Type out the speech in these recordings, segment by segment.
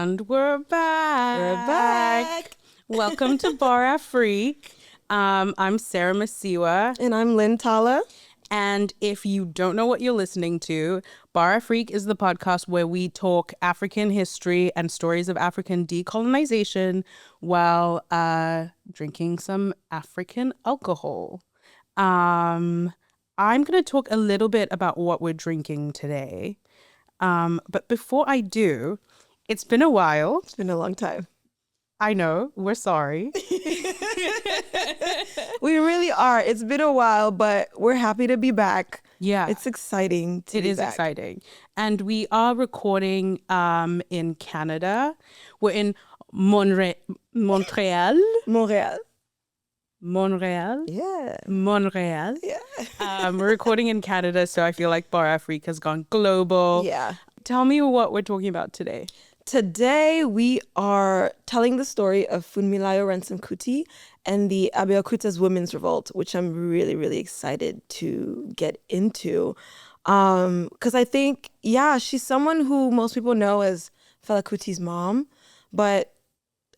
And we're back. We're back. Welcome to Bar Afrique. I'm Sarah Masiwa. And I'm Lynn Tala. And if you don't know what you're listening to, Bar Afrique is the podcast where we talk African history and stories of African decolonization while drinking some African alcohol. I'm going to talk a little bit about what we're drinking today. But before I do, it's been a while. It's been a long time. I know. We're sorry. We really are. It's been a while, but we're happy to be back. Yeah. It's exciting to be back. Exciting. And we are recording in Canada. We're in Montreal. Montreal. Yeah. Yeah. Montreal. Yeah. We're recording in Canada, so I feel like Bar Afrique has gone global. Yeah. Tell me what we're talking about today. Today, we are telling the story of Funmilayo Ransome-Kuti and the Abeokuta's Women's Revolt, which I'm really, really excited to get into. Because I think, she's someone who most people know as Fela Kuti's mom, but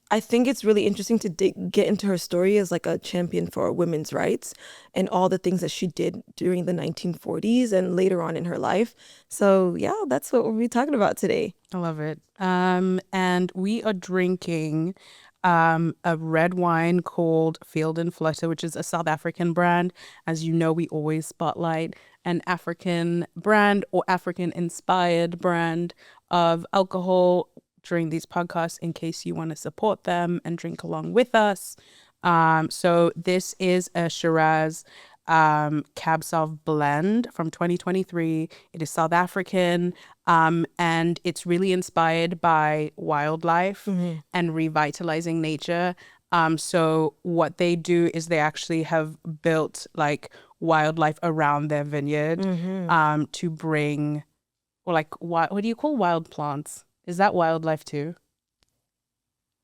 I think it's really interesting to get into her story as like a champion for women's rights and all the things that she did during the 1940s and later on in her life. So that's what we'll be talking about today. I love it. And we are drinking a red wine called Field and Flutter, which is a South African brand. As you know, we always spotlight an African brand or African-inspired brand of alcohol during these podcasts in case you want to support them and drink along with us. So this is a Shiraz Cab Sauv blend from 2023. It is South African and it's really inspired by wildlife and revitalizing nature. So what they do is they actually have built like wildlife around their vineyard to bring, or like what do you call wild plants? Is that wildlife too?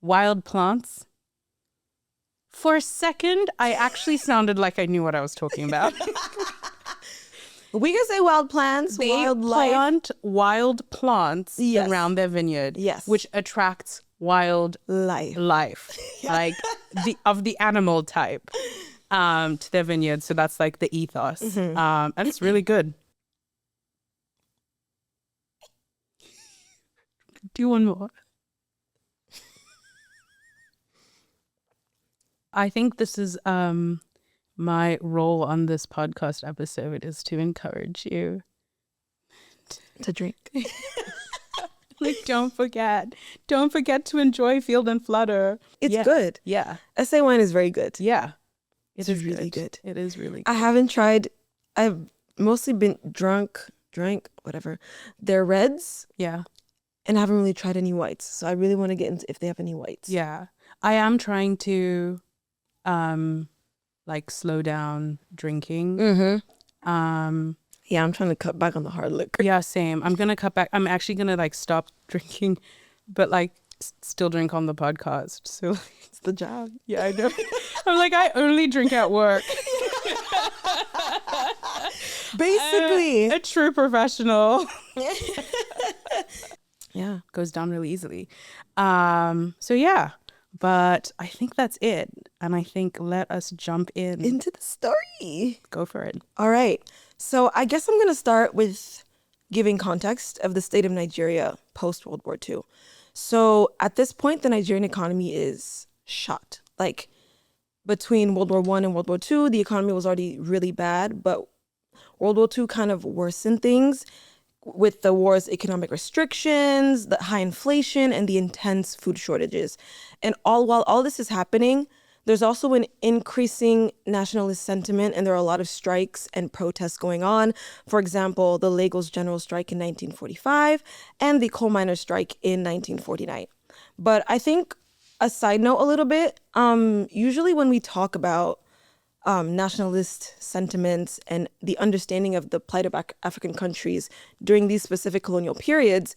Wild plants? For a second, I actually sounded like I knew what I was talking about. We can say wild plants, They wildlife. plant wild plants Yes. around their vineyard, Yes. which attracts wild Life. like the animal type to their vineyard. So that's like the ethos, and it's really good. Do one more. I think this is my role on this podcast episode is to encourage you To drink. like don't forget to enjoy Field and Flutter. It's Yeah. good. Yeah. SA wine is very good. Yeah. It's really good. It is really I haven't tried. I've mostly been drank, whatever. They're reds, Yeah. and I haven't really tried any whites. So I really want to get into if they have any whites. Yeah. I am trying to like slow down drinking. Yeah, I'm trying to cut back on the hard liquor. Yeah, same. I'm gonna cut back. I'm actually gonna like stop drinking, but like still drink on the podcast. So It's the job. yeah, I know. I'm like, I only drink at work. Basically. A true professional. Yeah. Goes down really easily. So yeah, but I think that's it. And I think let us jump in. Into the story. Go for it. All right. So I guess I'm going to start with giving context of the state of Nigeria post-World War II. So at this point, the Nigerian economy is shot. Like between World War I and World War II, the economy was already really bad, but World War II kind of worsened things with the war's economic restrictions, the high inflation, and the intense food shortages. And while all this is happening, there's also an increasing nationalist sentiment, and there are a lot of strikes and protests going on. For example, the Lagos General Strike in 1945 and the coal miners' strike in 1949. But I think a side note a little bit, usually when we talk about nationalist sentiments and the understanding of the plight of African countries during these specific colonial periods,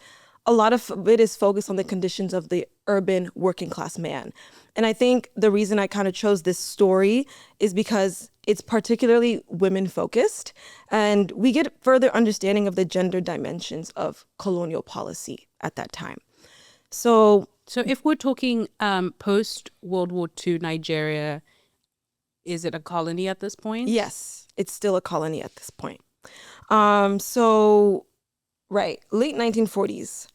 a lot of it is focused on the conditions of the urban working class man. And I think the reason I kind of chose this story is because it's particularly women focused, and we get further understanding of the gender dimensions of colonial policy at that time. So So if we're talking post World War II Nigeria, is it a colony at this point? yes, it's still a colony at this point. So right, late 1940s.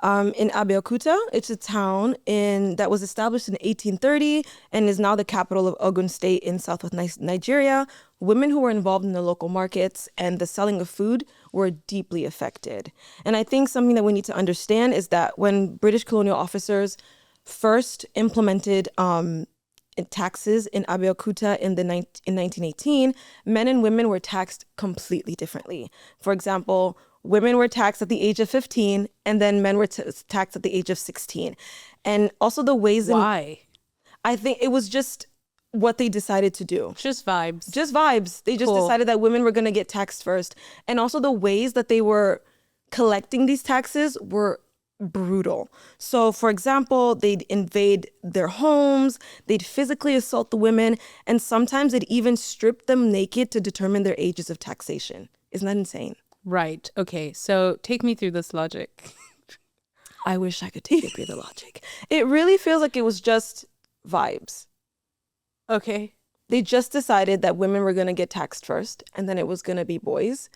In Abeokuta, it's a town that was established in 1830 and is now the capital of Ogun State in southwest Nigeria. Women who were involved in the local markets and the selling of food were deeply affected. And I think something that we need to understand is that when British colonial officers first implemented taxes in Abeokuta in 1918, men and women were taxed completely differently. For example, women were taxed at the age of 15, and then men were taxed at the age of 16. And also the ways Why? I think it was just what they decided to do. Just vibes. Just vibes. They just Cool. decided that women were going to get taxed first. And also the ways that they were collecting these taxes were brutal. So, for example, they'd invade their homes, they'd physically assault the women, and sometimes they'd even strip them naked to determine their ages of taxation. Isn't that insane? Right. Okay. So take me through this logic. I wish I could take you through the logic. It really feels like it was just vibes. Okay. They just decided that women were going to get taxed first, and then it was going to be boys.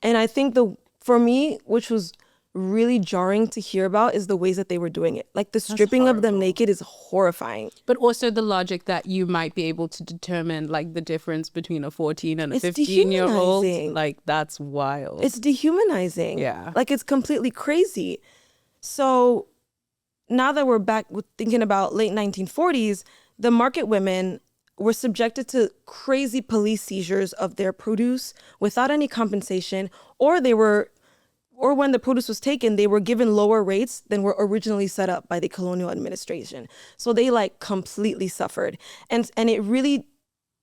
And I think for me, which was really jarring to hear about, is the ways that they were doing it. Like the stripping of them naked is horrifying. But also the logic that you might be able to determine like the difference between a 14 and a It's 15-year-old. dehumanizing. Like that's wild. It's dehumanizing. Yeah. Like it's completely crazy. So now that we're back with thinking about late 1940s, the market women were subjected to crazy police seizures of their produce without any compensation, or when the produce was taken, they were given lower rates than were originally set up by the colonial administration. So they like completely suffered. And it really,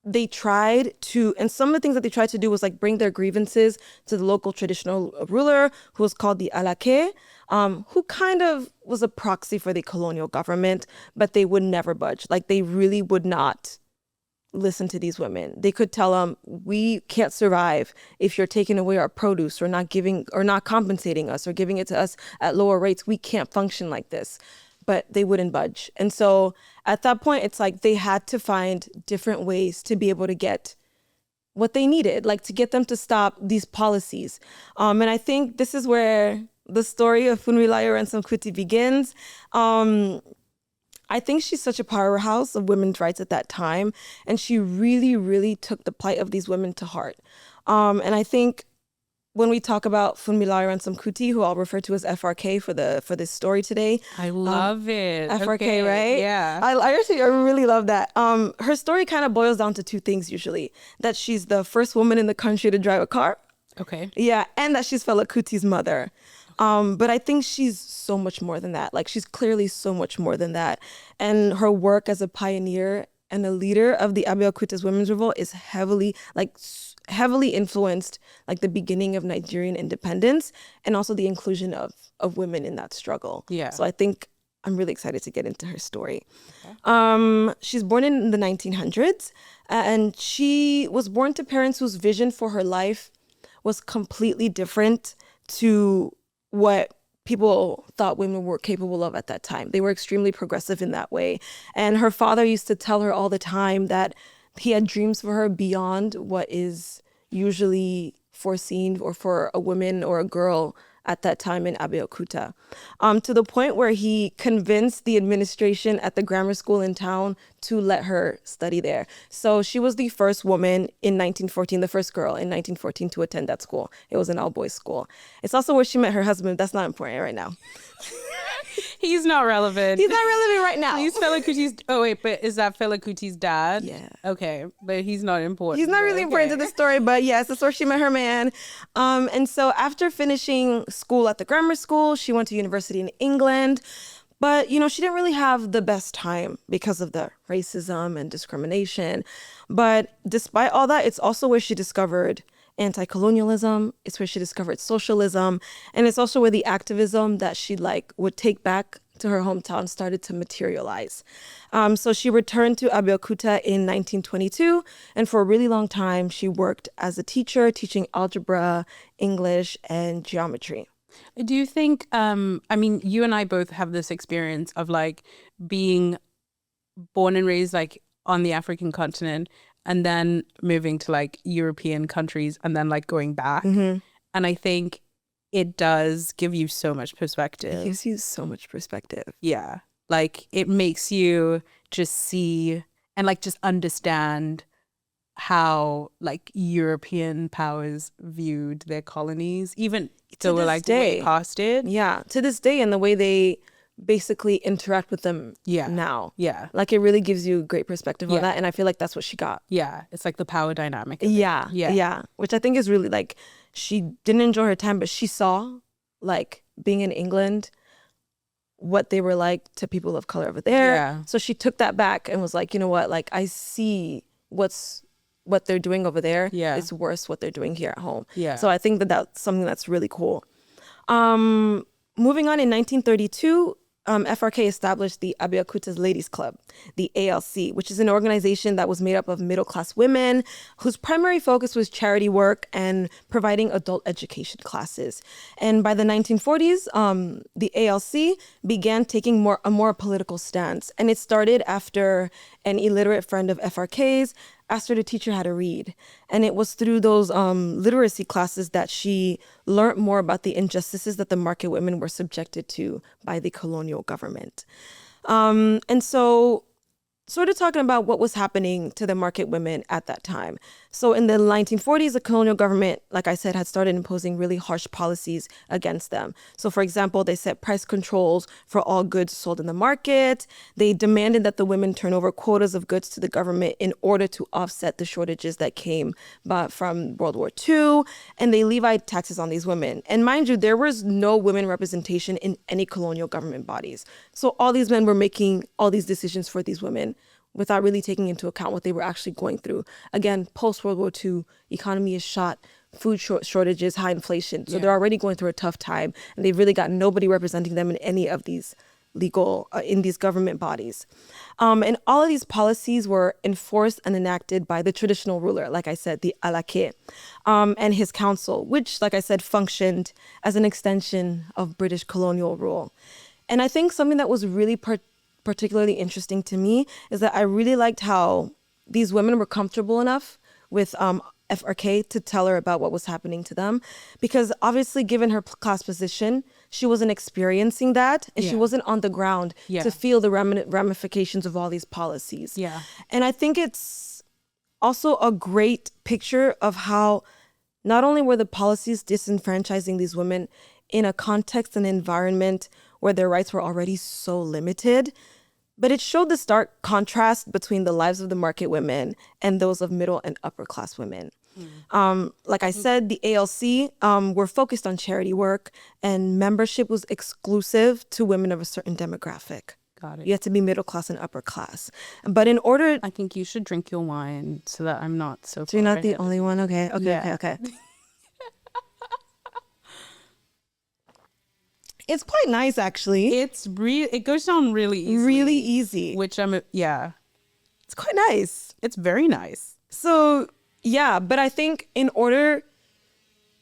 they tried to, and some of the things that they tried to do was like bring their grievances to the local traditional ruler, who was called the Alake, who kind of was a proxy for the colonial government, but they would never budge. Like they really would not listen to these women. They could tell them, we can't survive if you're taking away our produce or not compensating us or giving it to us at lower rates. We can't function like this. But they wouldn't budge. And so at that point, it's like they had to find different ways to be able to get what they needed, like to get them to stop these policies. And I think this is where the story of Funmilayo Ransome-Kuti begins. I think she's such a powerhouse of women's rights at that time. And she really, really took the plight of these women to heart. And I think when we talk about Funmilayo Ransome-Kuti, who I'll refer to as FRK for this story today. I love it. FRK, Okay, right? Yeah. I really love that. Her story kind of boils down to two things usually. That she's the first woman in the country to drive a car. Okay. Yeah, and that she's Fela Kuti's mother. But I think she's so much more than that. Like she's clearly so much more than that. And her work as a pioneer and a leader of the Abeokuta's Women's Revolt is heavily influenced like the beginning of Nigerian independence and also the inclusion of women in that struggle. Yeah. So I think I'm really excited to get into her story. Okay. She's born in the 1900s and she was born to parents whose vision for her life was completely different to what people thought women were capable of at that time. They were extremely progressive in that way. And her father used to tell her all the time that he had dreams for her beyond what is usually foreseen or for a woman or a girl at that time in Abeokuta, to the point where he convinced the administration at the grammar school in town to let her study there. So she was the first woman in 1914, the first girl in 1914 to attend that school. It was an all-boys school. It's also where she met her husband. That's not important right now. He's not relevant. He's not relevant right now. He's Fela Kuti's. Oh wait, but is that Fela Kuti's dad? Yeah. Okay, but he's not important. He's not really important to the story, but yes, that's where she met her man. And so after finishing school at the grammar school, she went to university in England. But, you know, she didn't really have the best time because of the racism and discrimination. But despite all that, it's also where she discovered anti-colonialism. It's where she discovered socialism. And it's also where the activism that she would take back to her hometown started to materialize. So she returned to Abeokuta in 1922. And for a really long time, she worked as a teacher, teaching algebra, English, and geometry. Do you think, I mean, you and I both have this experience of like being born and raised like on the African continent and then moving to like European countries and then like going back. Mm-hmm. And I think it does give you so much It perspective. gives you so much perspective. Yeah. Like it makes you just see and like just understand how like European powers viewed their colonies, even To though we're this like way day. past it. Yeah, to this day, and the way they basically interact with them Yeah. now. Yeah. Like it really gives you great perspective on Yeah. that. And I feel like that's what she got. Yeah. It's like the power dynamic of it. Yeah. Yeah. Yeah. Which I think is really like, she didn't enjoy her time, but she saw like being in England, what they were like to people of color over there. Yeah. So she took that back and was like, you know what? Like I see what they're doing over there. Yeah. It's worse what they're doing here at home. Yeah. So I think that that's something that's really cool. Moving on, in 1932, FRK established the Abeokuta's Ladies Club, the ALC, which is an organization that was made up of middle-class women whose primary focus was charity work and providing adult education classes. And by the 1940s, the ALC began taking a more political stance. And it started after an illiterate friend of FRK's asked her to teach her how to read. And it was through those literacy classes that she learned more about the injustices that the market women were subjected to by the colonial government. And so sort of talking about what was happening to the market women at that time. So in the 1940s, the colonial government, like I said, had started imposing really harsh policies against them. So for example, they set price controls for all goods sold in the market. They demanded that the women turn over quotas of goods to the government in order to offset the shortages that came from World War II. And they levied taxes on these women. And mind you, there was no women representation in any colonial government bodies. So all these men were making all these decisions for these women without really taking into account what they were actually going through. Again, post-World War II, economy is shot, food shortages, high inflation. So they're already going through a tough time, and they've really got nobody representing them in any of these in these government bodies. And all of these policies were enforced and enacted by the traditional ruler, like I said, the Alake, and his council, which, like I said, functioned as an extension of British colonial rule. And I think something that was really particularly interesting to me is that I really liked how these women were comfortable enough with FRK to tell her about what was happening to them, because obviously given her class position, she wasn't experiencing that, and she wasn't on the ground to feel the ramifications of all these policies. Yeah. And I think it's also a great picture of how not only were the policies disenfranchising these women in a context and environment where their rights were already so limited, but it showed the stark contrast between the lives of the market women and those of middle and upper class women. Like I said, the ALC were focused on charity work, and membership was exclusive to women of a certain demographic. Got it. You had to be middle class and upper class. But in order... I think you should drink your wine so that I'm not so So you're not the only one? Okay. It's quite nice, actually. It goes down really easily. Really easy. Which It's quite nice. it's very nice. So, yeah, but I think in order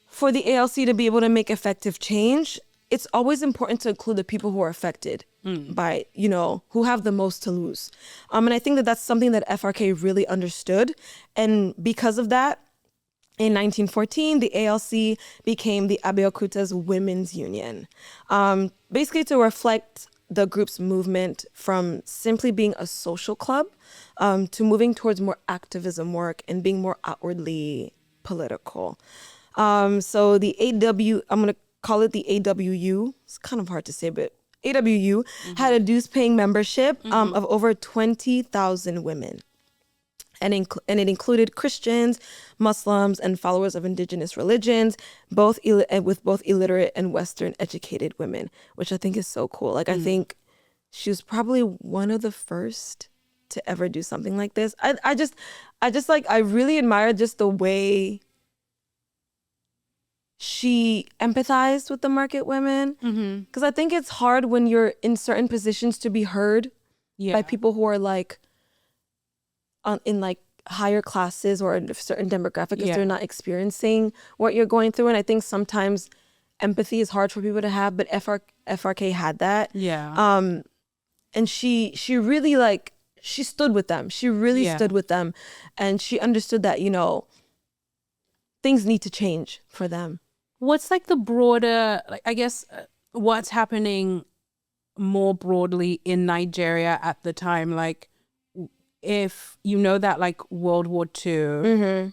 for the ALC to be able to make effective change, it's always important to include the people who are affected by, who have the most to lose. And I think that that's something that FRK really understood. And because of that, in 1914, the ALC became the Abeokuta's Women's Union, basically to reflect the group's movement from simply being a social club to moving towards more activism work and being more outwardly political. So the I'm going to call it the AWU. It's kind of hard to say, but AWU had a dues-paying membership of over 20,000 women. And it included Christians, Muslims, and followers of indigenous religions, with both illiterate and Western educated women, which I think is so cool. Like, I think she was probably one of the first to ever do something like this. I really admire just the way she empathized with the market women. Because I think it's hard when you're in certain positions to be heard by people who are like, in like higher classes or a certain demographic, if they're not experiencing what you're going through. And I think sometimes empathy is hard for people to have, but FRK had that. Yeah. And she really like, she stood with them. She really Yeah. stood with them, and she understood that, you know, things need to change for them. What's like the broader, like, I guess, what's happening more broadly in Nigeria at the time? Like, if you know that like World War II,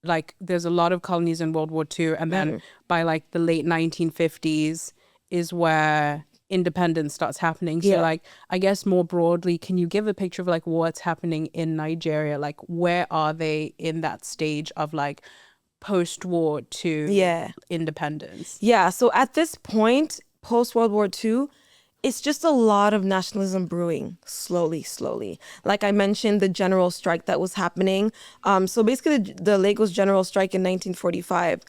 like there's a lot of colonies in World War II, and then by like the late 1950s is where independence starts happening. So like, I guess more broadly, can you give a picture of like what's happening in Nigeria? Like, where are they in that stage of like post-war to independence? Yeah, so at this point, post World War II, it's just a lot of nationalism brewing slowly. Like I mentioned, the general strike that was happening. So basically, the Lagos general strike in 1945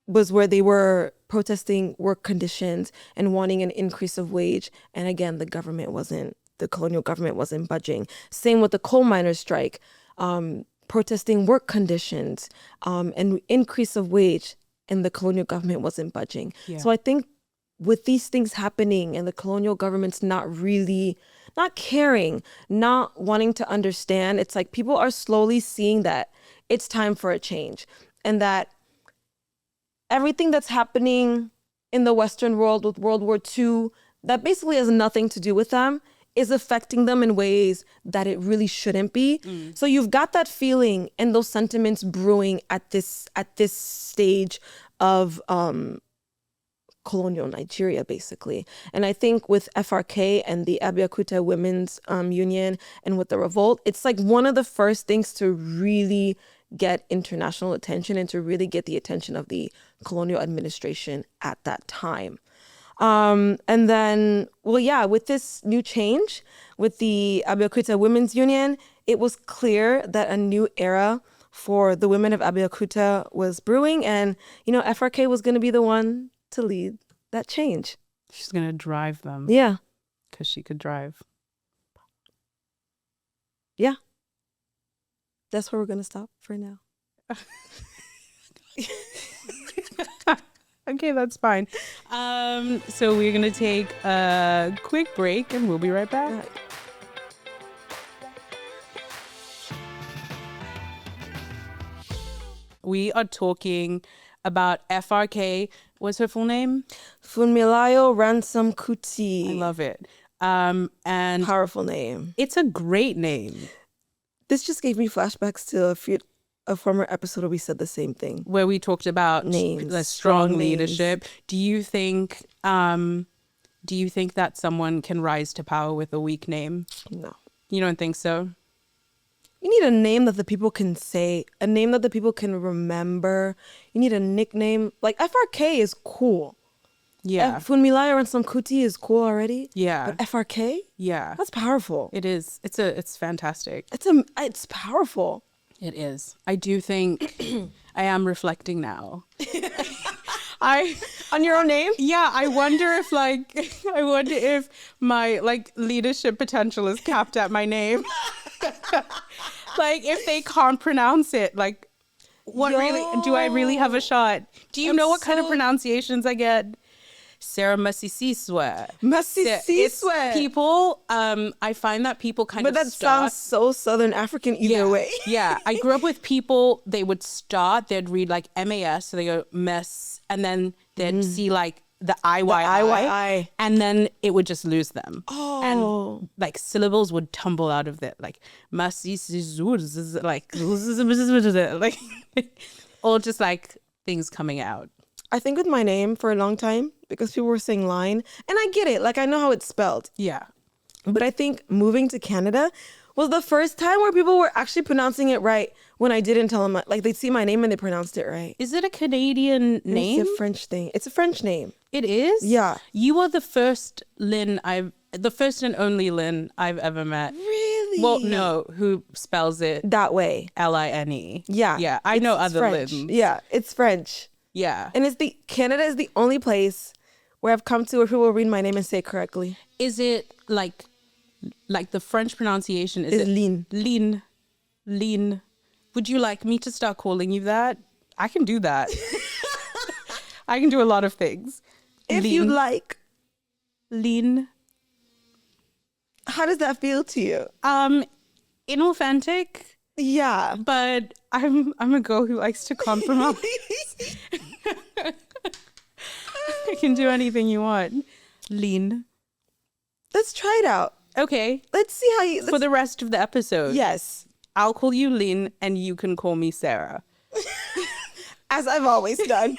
was where they were protesting work conditions and wanting an increase of wage. And again, the colonial government wasn't budging. Same with the coal miners' strike, protesting work conditions and increase of wage, and the colonial government wasn't budging. So I think with these things happening and the colonial government's not caring, not wanting to understand, it's like people are slowly seeing that it's time for a change, and that everything that's happening in the Western world with World War II that basically has nothing to do with them is affecting them in ways that it really shouldn't be. So you've got that feeling and those sentiments brewing at this stage of colonial Nigeria, basically. And I think with FRK and the Abeokuta Women's Union and with the Revolt, it's like one of the first things to really get international attention and to really get the attention of the colonial administration at that time. And then, with this new change, with the Abeokuta Women's Union, it was clear that a new era for the women of Abeokuta was brewing, and, you know, FRK was going to be the one to lead that change. She's going to drive them. Yeah. Because she could drive. Yeah. That's where we're going to stop for now. Okay, that's fine. So we're going to take a quick break and we'll be right back. Right. We are talking about FRK. What's her full name? Funmilayo Ransome-Kuti. I love it. And powerful name. It's a great name. This just gave me flashbacks to a former episode where we said the same thing. Where we talked about names, the strong names. leadership. Do you think that someone can rise to power with a weak name? No. You don't think so? You need a name that the people can say, a name that the people can remember. You need a nickname. Like FRK is cool. Yeah. Funmilayo Ransome-Kuti is cool already. Yeah. But FRK? Yeah. That's powerful. It is. It's fantastic. It's powerful. It is. I do think I am reflecting now. On your own name? Yeah, I wonder if my like leadership potential is capped at my name. Like if they can't pronounce it, like really do I really have a shot? Do you know what kind of pronunciations I get? Sarah Masisiswe. Masisiswe. People, I find that people kind of But that sounds so Southern African either way. Yeah. I grew up with people, they would start, they'd read like MAS, so they go mess, and then they'd see like the IYI, and then it would just lose them. Oh. And like syllables would tumble out of it, like Masisiswe, like all just like things coming out. I think with my name for a long time, because people were saying line, and I get it, like I know how it's spelled. Yeah. But I think moving to Canada was the first time where people were actually pronouncing it right when I didn't tell them, like they'd see my name and they pronounced it right. Is it a Canadian name? It's a French thing. It's a French name. It is? Yeah. You are the first and only Lynn I've ever met. Really? Well, no, who spells it that way. Line. Yeah. Yeah, I know other French. Lynns. Yeah, it's French. Yeah. And Canada is the only place where I've come to where people will read my name and say it correctly. Is it like the French pronunciation? Is it Lynn? Lynn. Would you like me to start calling you that? I can do that. I can do a lot of things. If you Lean. like. Lean. How does that feel to you? Inauthentic, Yeah. but I'm a girl who likes to compromise. I can do anything you want. Lean. Let's try it out. Okay. Let's see how you... For the rest of the episode. Yes. I'll call you Lean and you can call me Sarah. As I've always done.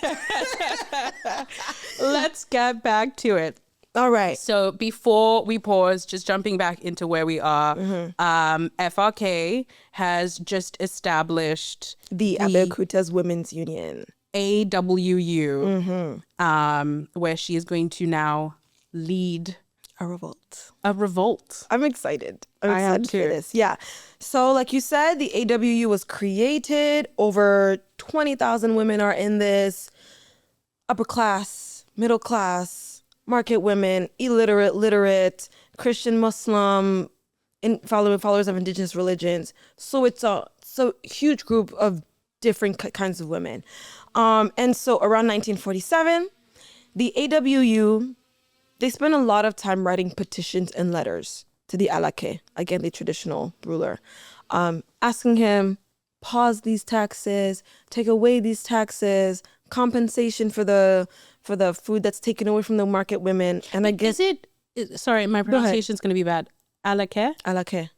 Let's get back to it. All right. So before we pause, just jumping back into where we are, FRK has just established The Abeokuta's Women's Union. AWU, where she is going to now lead A revolt. a revolt. I'm excited. I'm I am excited too. for this. Yeah. So like you said, the AWU was created. Over 20,000 women are in this. Upper class, middle class, market women, illiterate, literate, Christian, Muslim, followers of indigenous religions. So it's a huge group of different kinds of women. And so around 1947, the AWU, they spent a lot of time writing petitions and letters to the Alake, again, the traditional ruler, asking him, pause these taxes, take away these taxes, compensation for the food that's taken away from the market women. And I guess Sorry, my pronunciation is going to be bad. Alake? Alake.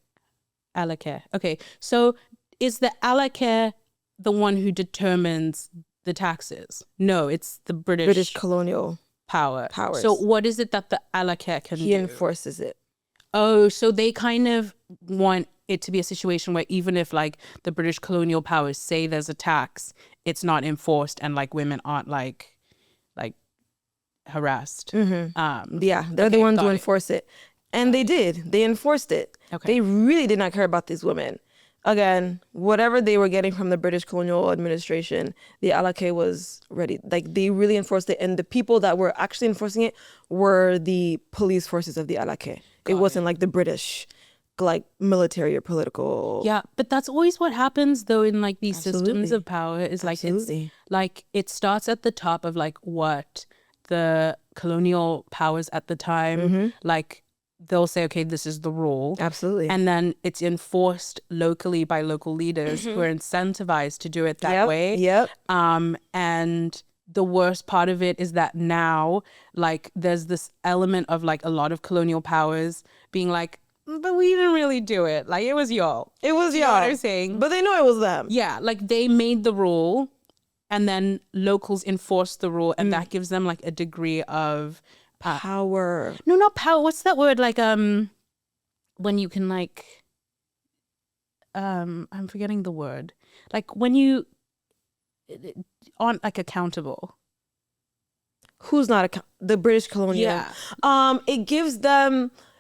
Alake. Okay. So is the Alake the one who determines the taxes? No, it's the British colonial powers. powers. So what is it that the Alake can He do? enforces it. Oh, so they kind of want it to be a situation where even if like the British colonial powers say there's a tax, it's not enforced and like women aren't like harassed. Yeah, they're the Okay, ones who got it. enforce it. And they did. They enforced it. Okay. They really did not care about these women. Again, whatever they were getting from the British colonial administration, the Alake was ready. Like, they really enforced it. And the people that were actually enforcing it were the police forces of the Alake. It wasn't like the British, like, military or political. Yeah, but that's always what happens though in like these systems Absolutely. of power is like Absolutely. it's like it starts at the top of like what the colonial powers at the time like they'll say, okay, this is the rule. Absolutely. And then it's enforced locally by local leaders who are incentivized to do it that way. Yep. And the worst part of it is that now, like, there's this element of like a lot of colonial powers being like, but we didn't really do it. Like, it was y'all. It was You know what y'all. I'm saying? But they know it was them. Yeah, like they made the rule and then locals enforced the rule and that gives them like a degree of Power. no, not power. What's that word? Like when you can like I'm forgetting the word. Like when you aren't like accountable. Who's not the British colonial? Yeah.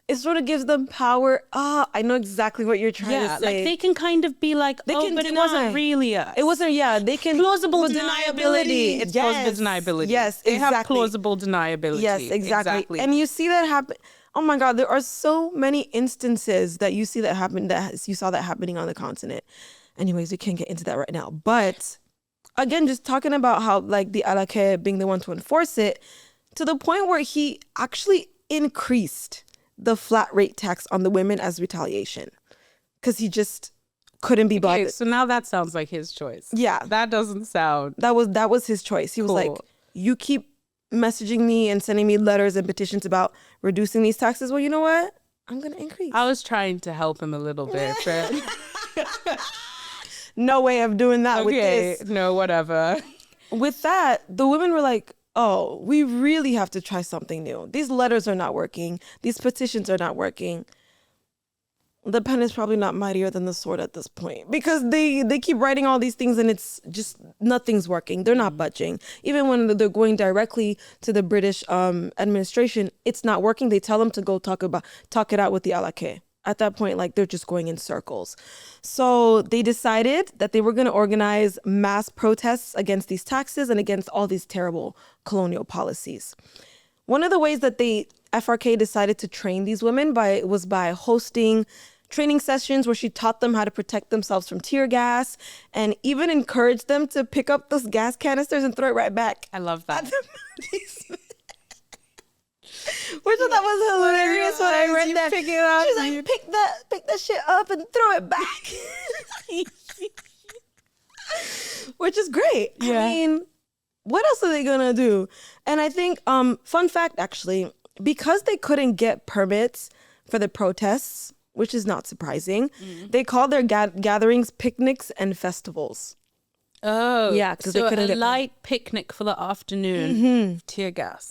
It sort of gives them power. I know exactly what you're trying Yeah, to say. like they can kind of be like, They can but deny. it wasn't really us. It wasn't, they can. Plausible But deniability. It's plausible deniability. Yes, They have exactly. plausible deniability. Yes, exactly. And you see that happen. Oh my God, there are so many instances that you see that happen, that you saw that happening on the continent. Anyways, we can't get into that right now. But again, just talking about how like the Alake being the one to enforce it, to the point where he actually increased the flat rate tax on the women as retaliation, because he just couldn't be okay, bothered. so now that sounds like his choice. Yeah, That doesn't sound that was his choice. He was like, Cool. you keep messaging me and sending me letters and petitions about reducing these taxes. Well, you know what? I'm gonna increase. I was trying to help him a little bit, but No way of doing that with okay, this. no, whatever. With that, the women were like, oh, we really have to try something new. These letters are not working. These petitions are not working. The pen is probably not mightier than the sword at this point, because they keep writing all these things and it's just nothing's working. They're not budging. Even when they're going directly to the British administration, it's not working. They tell them to go talk it out with the Alake. At that point, like, they're just going in circles. So they decided that they were going to organize mass protests against these taxes and against all these terrible colonial policies. One of the ways that FRK decided to train these women was by hosting training sessions where she taught them how to protect themselves from tear gas and even encouraged them to pick up those gas canisters and throw it right back. I love that. Which I thought was hilarious when I read that. Pick it up. She's like, pick that shit up and throw it back. Which is great. Yeah. I mean, what else are they gonna do? And I think, fun fact actually, because they couldn't get permits for the protests, which is not surprising, they called their gatherings picnics and festivals. Oh, Yeah, 'cause they so couldn't a get- light picnic for the afternoon. Tear gas.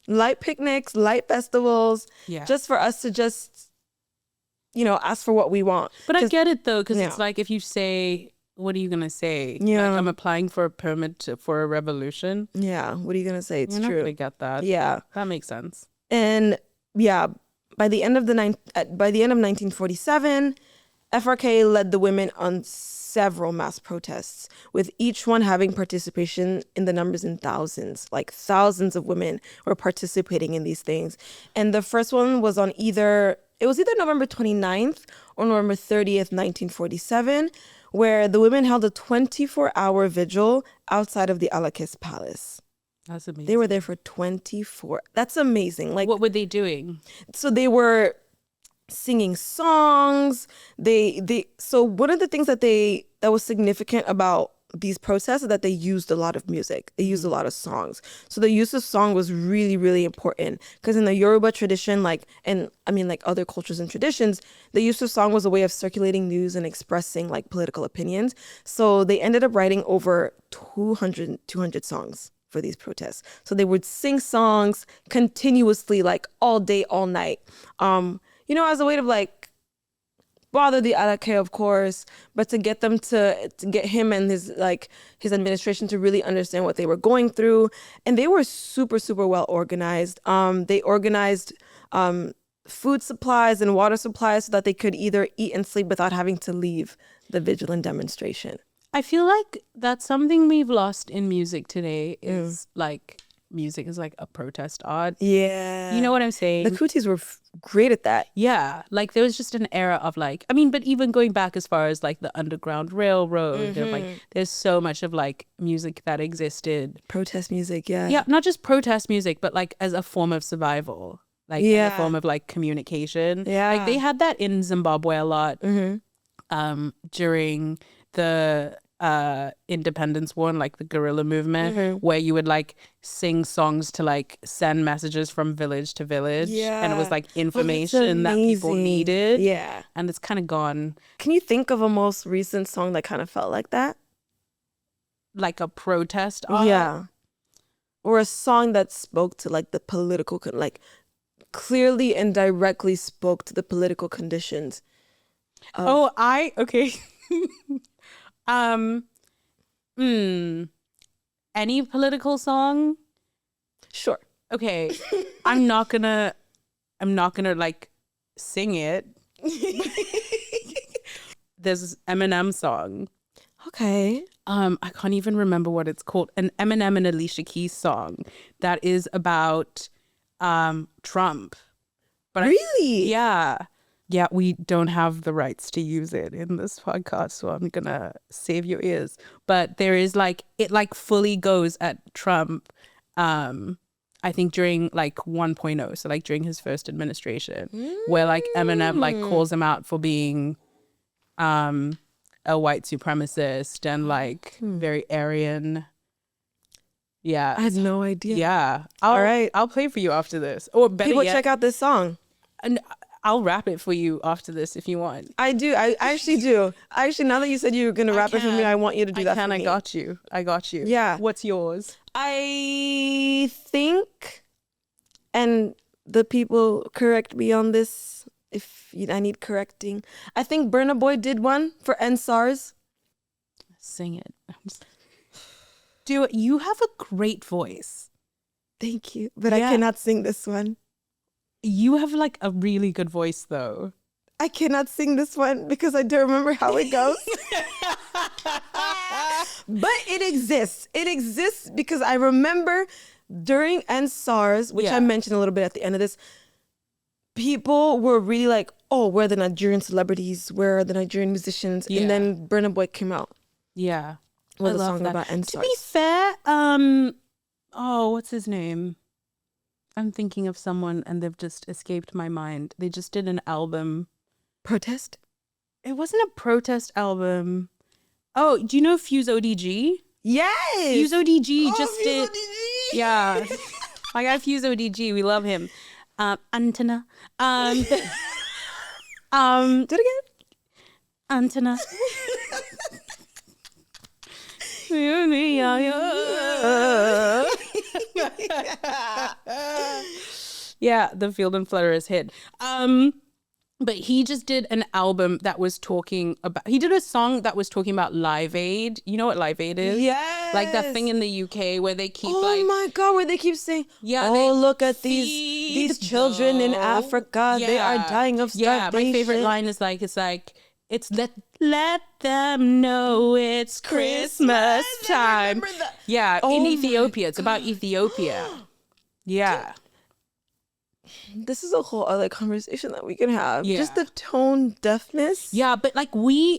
Light picnics, light festivals, Yeah. just for us to just, ask for what we want. But I 'Cause- get it though, because Yeah. it's like if you say, what are you gonna say? Yeah. Like, I'm applying for a permit for a revolution. Yeah, what are you gonna say? It's You're not true. gonna get that. Yeah. That makes sense. And yeah, by the end of 1947, FRK led the women on several mass protests, with each one having participation in the numbers in thousands. Like thousands of women were participating in these things. And the first one was on either November 29th or November 30th, 1947, where the women held a 24-hour vigil outside of the Alakis Palace. That's amazing. They were there for 24. That's amazing. Like, What were they doing? so they were singing songs. So one of the things that was significant about these protests is that they used a lot of music. They used a lot of songs. So the use of song was really, really important, because in the Yoruba tradition, like other cultures and traditions, the use of song was a way of circulating news and expressing like political opinions. So they ended up writing over 200 songs for these protests. So they would sing songs continuously, like all day, all night. As a way to like bother the Alake, of course, but to get them to get him and his administration to really understand what they were going through. And they were super, super well organized. They organized food supplies and water supplies so that they could either eat and sleep without having to leave the vigilant demonstration. I feel like that's something we've lost in music today is like music is like a protest art. Yeah. You know what I'm saying? The Kutis were great at that. Yeah, like there was just an era of like, I mean, but even going back as far as like the Underground Railroad, and, like there's so much of like music that existed. Protest music, yeah. Yeah, not just protest music, but like as a form of survival, like as a form of like communication. Yeah. Like they had that in Zimbabwe a lot during the independence war and like the guerrilla movement, where you would like sing songs to like send messages from village to village, and it was like information that people needed. Yeah. And it's kind of gone. Can you think of a most recent song that kind of felt like that? Like a protest. Yeah. Or a song that spoke to like the political, like clearly and directly spoke to the political conditions. Okay. Any political song? Sure. Okay. I'm not gonna like sing it. There's this Eminem song. Okay. I can't even remember what it's called. An Eminem and Alicia Keys song that is about Trump. But Really? Yeah, we don't have the rights to use it in this podcast, so I'm gonna save your ears. But there is like, it like fully goes at Trump, I think during like 1.0, so like during his first administration, where like Eminem like calls him out for being a white supremacist and like very Aryan. Yeah. I had no idea. Yeah. All right. I'll play for you after this. Or better People yet, check out this song. and I'll rap it for you after this if you want. I do. I actually do. Now that you said you were going to rap it for me, I want you to do that for me. I got you. Yeah. What's yours? I think, and the people correct me on this if I need correcting, I think Burna Boy did one for NSARS. Sing it. Do it. You have a great voice. Thank you. But I cannot sing this one. You have like a really good voice though. I cannot sing this one because I don't remember how it goes. But it exists. It exists because I remember during NSARS, which I mentioned a little bit at the end of this, people were really like oh, where are the Nigerian celebrities? Where are the Nigerian musicians? Yeah. And then Burna Boy came out Yeah. with I a love song that. about To NSARS. be fair, oh, what's his name? I'm thinking of someone and they've just escaped my mind. They just did an album. Protest? It wasn't a protest album. Oh, do you know Fuse ODG? Yes. Fuse ODG just Fuse did. ODG. Yeah. I got Fuse ODG. We love him. Antona. Do it again. Antona. Yeah, the Field and Flutterers hit. But he just did an album that was talking about, he did a song that was talking about Live Aid. You know what Live Aid is? Yes. Like that thing in the UK where they keep Oh my God, where they keep saying, Yeah, oh, they look at feed these children in the- Africa. They are Yeah. dying of Yeah, starvation. my favorite line is like, it's let them know it's Christmas time. remember that. Yeah, Oh in my Ethiopia. It's about Ethiopia. Yeah. This is a whole other conversation that we can have. Yeah. Just the tone deafness. Yeah, but like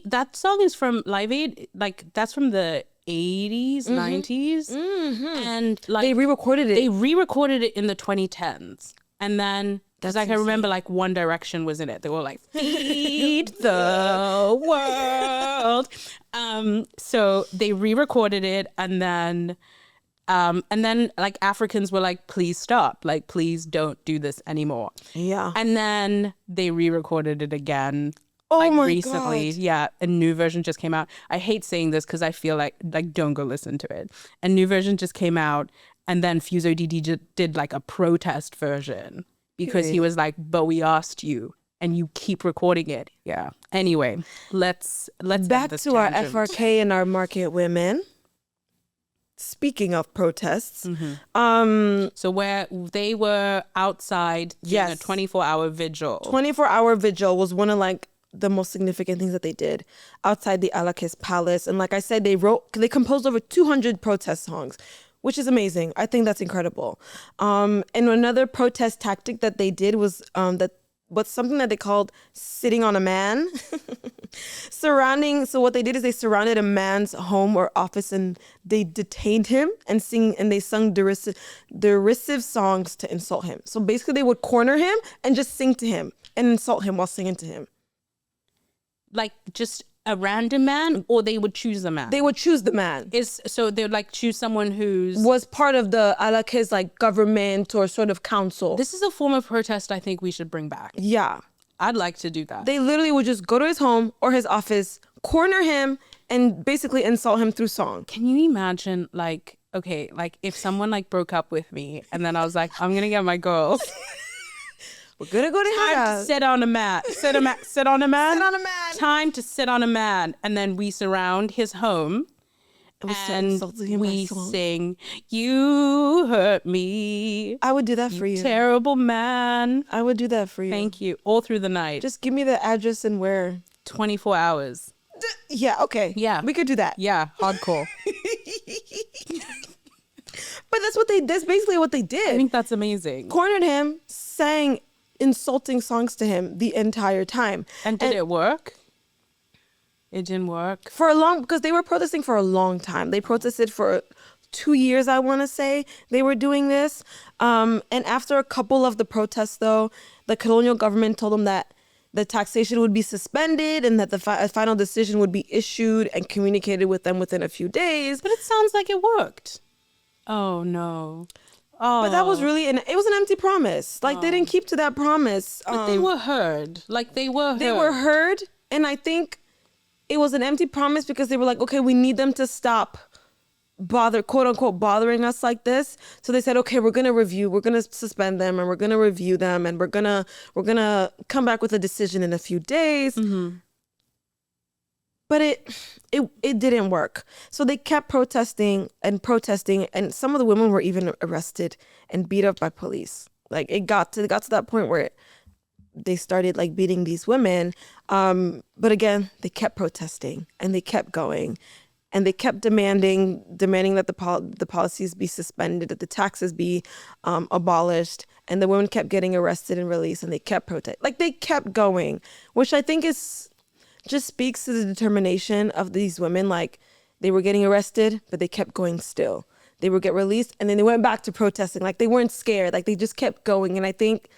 that song is from Live Aid, like that's from the 80s, 90s. And like They re-recorded it. they re-recorded it in the 2010s. And then because That's like I remember like One Direction was in it. They were like, feed the world. So they re-recorded it and then like Africans were like, please stop. Like, please don't do this anymore. Yeah. And then they re-recorded it again. Oh like my recently. God. Yeah. A new version just came out. I hate saying this because I feel like don't go listen to it. A new version just came out and then Fuse ODD did like a protest version because he was like, but we asked you and you keep recording it. Yeah. Anyway, let's Back end this to our tangent. FRK and our market women. Speaking of protests, So where they were outside doing Yes. a 24-hour vigil. 24-hour vigil was one of like the most significant things that they did outside the Alakis Palace. And like I said, they composed over 200 protest songs, which is amazing. I think that's incredible. And another protest tactic that they did was something that they called sitting on a man. So what they did is they surrounded a man's home or office and they detained him and they sung derisive songs to insult him. So basically they would corner him and just sing to him and insult him while singing to him. Like just a random man, or they would choose a man? They would choose the man. So they'd like choose someone who's... Was part of the Alakis like government or sort of council. This is a form of protest I think we should bring back. Yeah. I'd like to do that. They literally would just go to his home or his office, corner him, and basically insult him through song. Can you imagine like, okay, like if someone like broke up with me and then I was like, I'm gonna get my girls. We're gonna go to his Time to house. sit on a mat. Sit on a man. Sit on a man. Time to sit on a man. And then we surround his home and we sing, you hurt me. I would do that for you. Terrible man. I would do that for you. Thank you. All through the night. Just give me the address and where. 24 hours. Yeah, okay. Yeah. We could do that. Yeah, hardcore. But that's basically what they did. I think that's amazing. Cornered him, sang insulting songs to him the entire time. And did it work? It didn't work. Because they were protesting for a long time. They protested for 2 years, I want to say. They were doing this. And after a couple of the protests, though, the colonial government told them that the taxation would be suspended and that the final decision would be issued and communicated with them within a few days. But it sounds like it worked. Oh, no. Oh. But that was really it was an empty promise. Like they didn't keep to that promise. But they were heard. Like they were heard. They were heard. And I think it was an empty promise because they were like, okay, we need them to stop quote unquote bothering us like this. So they said, okay, we're gonna suspend them and we're gonna review them and we're gonna come back with a decision in a few days. Mm-hmm. But it didn't work. So they kept protesting, and some of the women were even arrested and beat up by police. Like it got to that point where they started like beating these women. But again, they kept protesting and they kept going. And they kept demanding that the policies be suspended, that the taxes be abolished. and the women kept getting arrested and released, and they kept protesting. Like, they kept going, which I think is just speaks to the determination of these women. Like, they were getting arrested, but they kept going still. They would get released, and then they went back to protesting. Like, they weren't scared. Like, they just kept going. And I think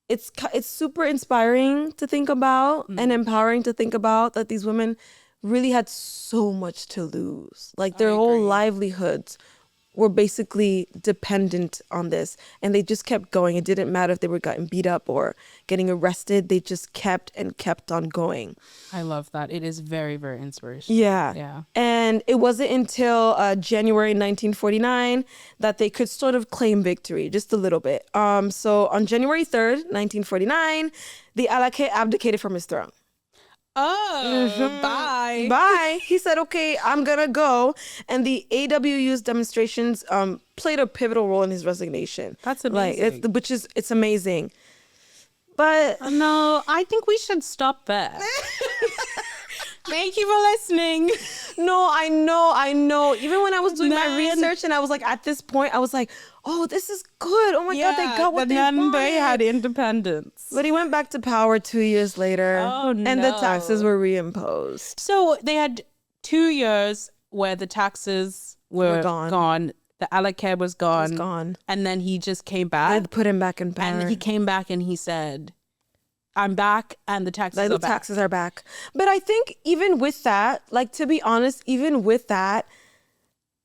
it's super inspiring to think about and empowering to think about that these women really had so much to lose. Like, their whole livelihoods were basically dependent on this, and they just kept going. It didn't matter if they were getting beat up or getting arrested. They just kept and kept on going. I love that. It is very, very inspirational. Yeah. And it wasn't until January 1949 that they could sort of claim victory, just a little bit. So on January 3rd, 1949, the Alake abdicated from his throne. Oh, bye. Bye. He said, okay, I'm going to go. And the AWU's demonstrations played a pivotal role in his resignation. That's amazing. Like, it's amazing. But no, I think we should stop there. Thank you for listening. No, I know. Even when I was doing my research and I was like, at this point, I was like, oh, this is good. Oh my God, they got what they wanted. They had independence. But he went back to power 2 years later. Oh, no. And the taxes were reimposed. So they had 2 years where the taxes were gone. The Alake was gone. And then he just came back. They put him back in power. And he came back and he said, I'm back, and the taxes are back. The taxes are back. But I think even with that, like, to be honest, even with that,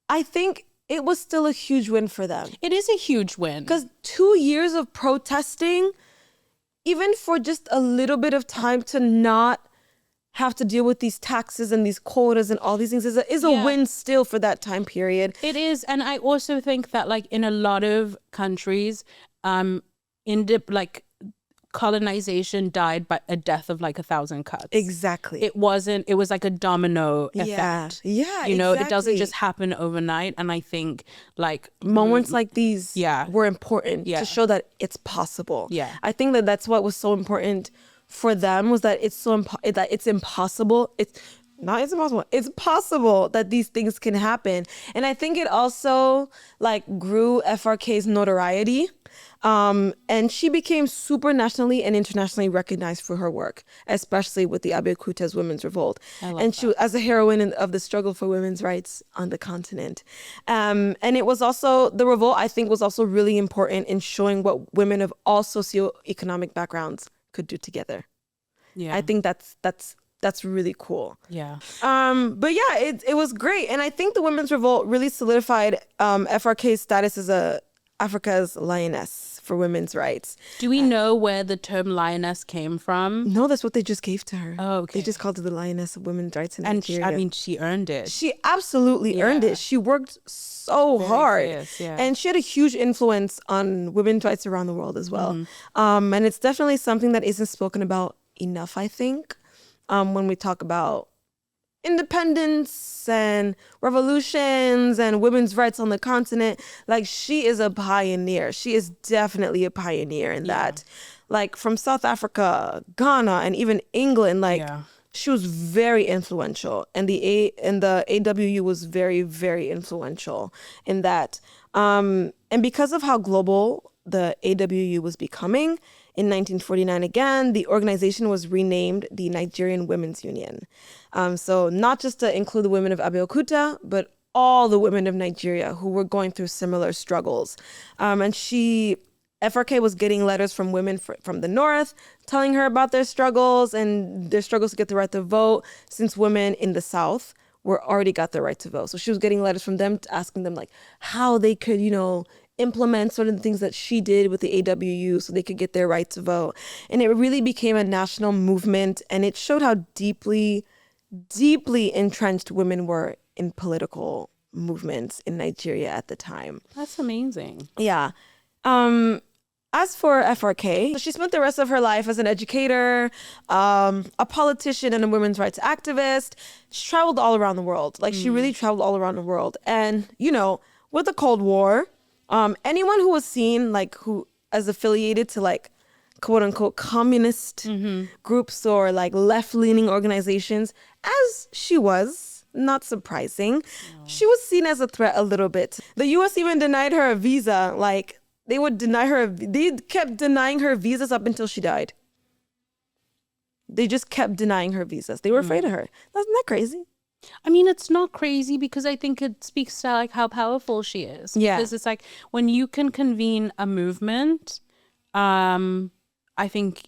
I think it was still a huge win for them. It is a huge win. Because 2 years of protesting, even for just a little bit of time to not have to deal with these taxes and these quotas and all these things is a win still for that time period. It is. And I also think that, like, in a lot of countries, colonization died by a death of like 1,000 cuts. Exactly. It was like a domino effect. Yeah. You know, It doesn't just happen overnight. And I think like moments like these were important to show that it's possible. Yeah. I think that's what was so important for them, was that it's impossible. It's possible that these things can happen. And I think it also like grew FRK's notoriety. And she became super nationally and internationally recognized for her work, especially with the Abeokuta's women's revolt. And she was as a heroine of the struggle for women's rights on the continent. And it was also, the revolt, I think, was also really important in showing what women of all socioeconomic backgrounds could do together. Yeah. I think that's really cool. Yeah. But yeah, it was great. And I think the women's revolt really solidified FRK's status as Africa's lioness for women's rights. Do we know where the term lioness came from? No, that's what they just gave to her. Oh, okay. They just called her the lioness of women's rights in Nigeria. And she earned it. She absolutely earned it. She worked so hard. Fierce, and she had a huge influence on women's rights around the world as well. Mm-hmm. And it's definitely something that isn't spoken about enough, I think, when we talk about independence and revolutions and women's rights on the continent. Like, she is a pioneer. She is definitely a pioneer in that. Like, from South Africa, Ghana, and even England, she was very influential. And the AWU was very, very influential in that. And because of how global the AWU was becoming, in 1949, again, the organization was renamed the Nigerian Women's Union. So not just to include the women of Abeokuta, but all the women of Nigeria who were going through similar struggles. And FRK was getting letters from women from the North telling her about their struggles and their struggles to get the right to vote, since women in the South already got the right to vote. So she was getting letters from them asking them like how they could, implement sort of the things that she did with the AWU so they could get their right to vote. And it really became a national movement, and it showed how deeply, deeply entrenched women were in political movements in Nigeria at the time. That's amazing. Yeah. As for FRK, she spent the rest of her life as an educator, a politician, and a women's rights activist. She traveled all around the world. Like, she really traveled all around the world. And, with the Cold War, anyone who was seen who as affiliated to quote unquote communist groups or left-leaning organizations, as she was, not surprising, she was seen as a threat a little bit. The US even denied her a visa. They kept denying her visas up until she died. They just kept denying her visas. They were afraid of her. Isn't that crazy? I mean, it's not crazy because I think it speaks to like how powerful she is. Yeah. Because it's like when you can convene a movement, I think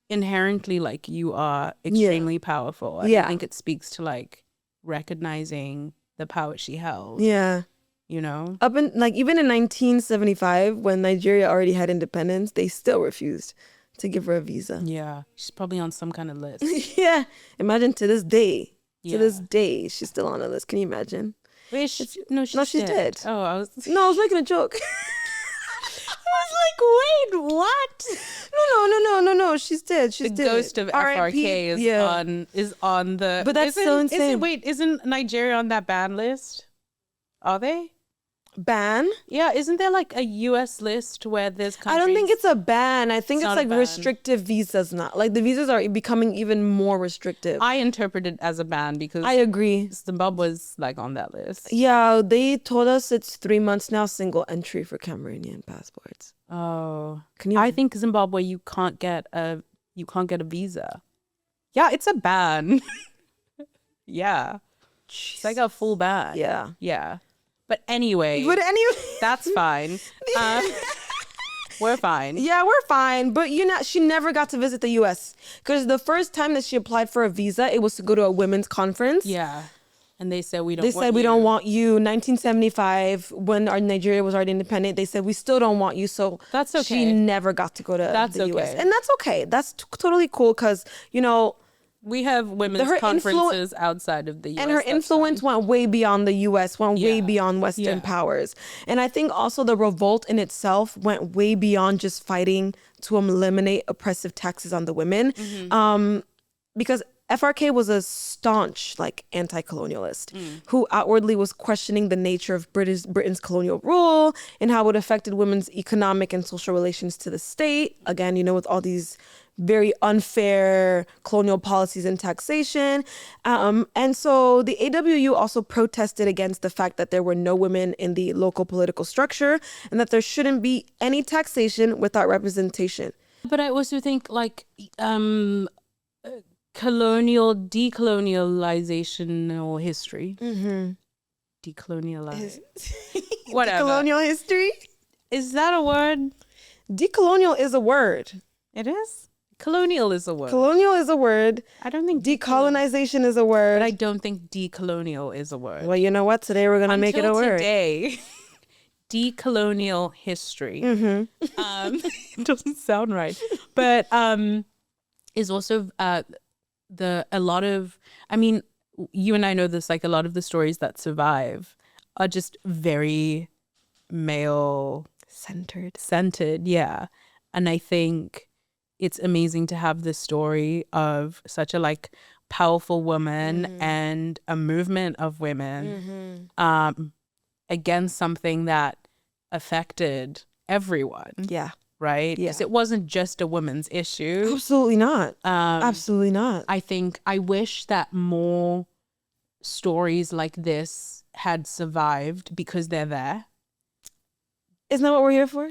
inherently like you are extremely powerful. I think it speaks to like recognizing the power she held. Yeah. You know? Even in 1975, when Nigeria already had independence, they still refused to give her a visa. Yeah. She's probably on some kind of list. Yeah. Imagine to this day. To this day, she's still on the list. Can you imagine? Wait, she's dead. Oh, I was making a joke. I was like, wait, what? No. She's dead. She's the dead. Ghost of FRK is on the. But that's so insane. Isn't Nigeria on that ban list? Are they? Ban? Yeah, isn't there like a US list where there's countries? I don't think it's a ban. I think it's like ban. restrictive visas now. Like the visas are becoming even more restrictive. I interpret it as a ban because I agree. Zimbabwe's like on that list. Yeah, they told us it's 3 months now, single entry for Cameroonian passports. Oh. I think Zimbabwe you can't get a visa. Yeah, it's a ban. Yeah. Jeez. It's like a full ban. Yeah. Yeah. But anyway, that's fine. We're fine. Yeah, we're fine. But she never got to visit the U.S. because the first time that she applied for a visa, it was to go to a women's conference. Yeah. And they said, we don't want you. 1975, when Nigeria was already independent, they said, we still don't want you. So that's okay. She never got to go to the U.S. And that's okay. That's totally cool because, we have women's conferences outside of the U.S. And her influence went way beyond the U.S., way beyond Western powers. And I think also the revolt in itself went way beyond just fighting to eliminate oppressive taxes on the women. Mm-hmm. Because FRK was a staunch anti-colonialist who outwardly was questioning the nature of Britain's colonial rule and how it affected women's economic and social relations to the state. Again, with all these very unfair colonial policies and taxation. And so the AWU also protested against the fact that there were no women in the local political structure and that there shouldn't be any taxation without representation. But I also think decolonializational history. Mm-hmm. Decolonialize. Whatever. Decolonial history? Is that a word? Decolonial is a word. It is? Colonial is a word. Colonial is a word. I don't think decolonization is a word. But I don't think decolonial is a word. Well, you know what? Today we're going to make it a word. Today, decolonial history. Mm-hmm. It doesn't sound right. But is also you and I know this, a lot of the stories that survive are just very male centered. Yeah. And I think it's amazing to have this story of such a powerful woman and a movement of women against something that affected everyone. Yeah. Right? Because it wasn't just a woman's issue. Absolutely not. Absolutely not. I wish that more stories like this had survived because they're there. Isn't that what we're here for?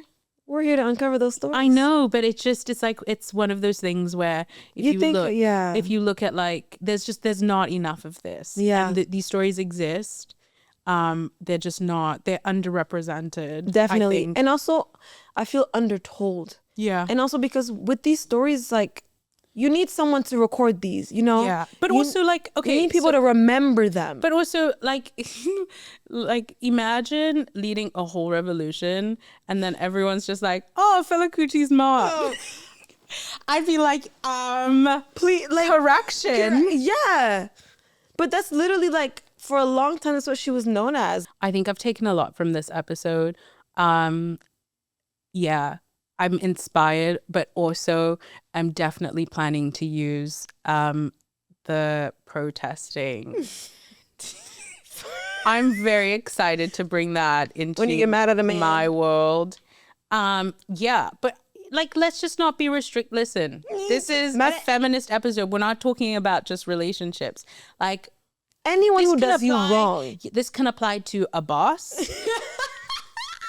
We're here to uncover those stories. I know, but it's one of those things where if you look at there's not enough of this. Yeah. And these stories exist. They're just not, they're underrepresented. Definitely. And also I feel undertold. Yeah. And also because with these stories, you need someone to record these, Yeah. But also you need people to remember them. But also imagine leading a whole revolution and then everyone's just Fela Kuti's mom. Oh. I'd be please, correction. Yeah. But that's literally for a long time, that's what she was known as. I think I've taken a lot from this episode. Yeah. I'm inspired, but also I'm definitely planning to use the protesting. I'm very excited to bring that into when you get mad at a man. My world. Yeah, but let's just not be Listen, this is a feminist episode. We're not talking about just relationships. Anyone who does you wrong. This can apply to a boss.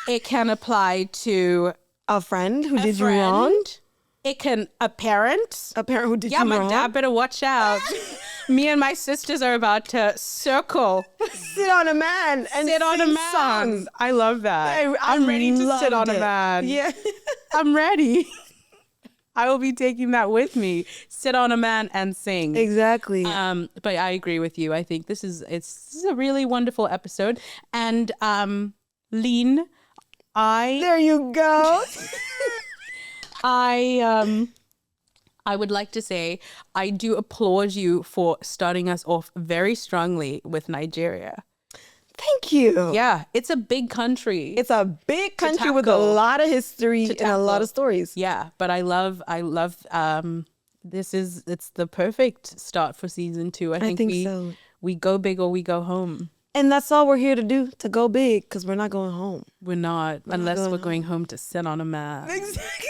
It can apply to A friend who A did you wrong? friend. It can a parent. A parent who did Yeah, you my wrong? dad better watch out. Me and my sisters are about to circle. Sit on a man and Sit on a sing man. songs. I love that. I'm ready to sit on loved a it. man. Yeah. I'm ready. I will be taking that with me. Sit on a man and sing. Exactly. But I agree with you. I think this is a really wonderful episode. And Lean, There you go. I would like to say I do applaud you for starting us off very strongly with Nigeria. Thank you. Yeah, it's a big country. It's a big country with a tackle. lot of history and a lot tackle. of stories. Yeah, but I love it's the perfect start for season 2. I think so. we go big or we go home. And that's all we're here to do, to go big, because we're not going home. We're not, unless we're going home to sit on a mat. Exactly.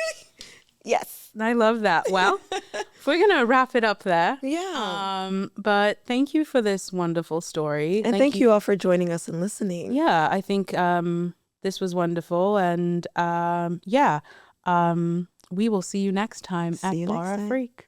Yes. I love that. Well, we're going to wrap it up there. Yeah. But thank you for this wonderful story. And thank you all for joining us and listening. Yeah, I think this was wonderful. And we will see you next time at Bar Freak.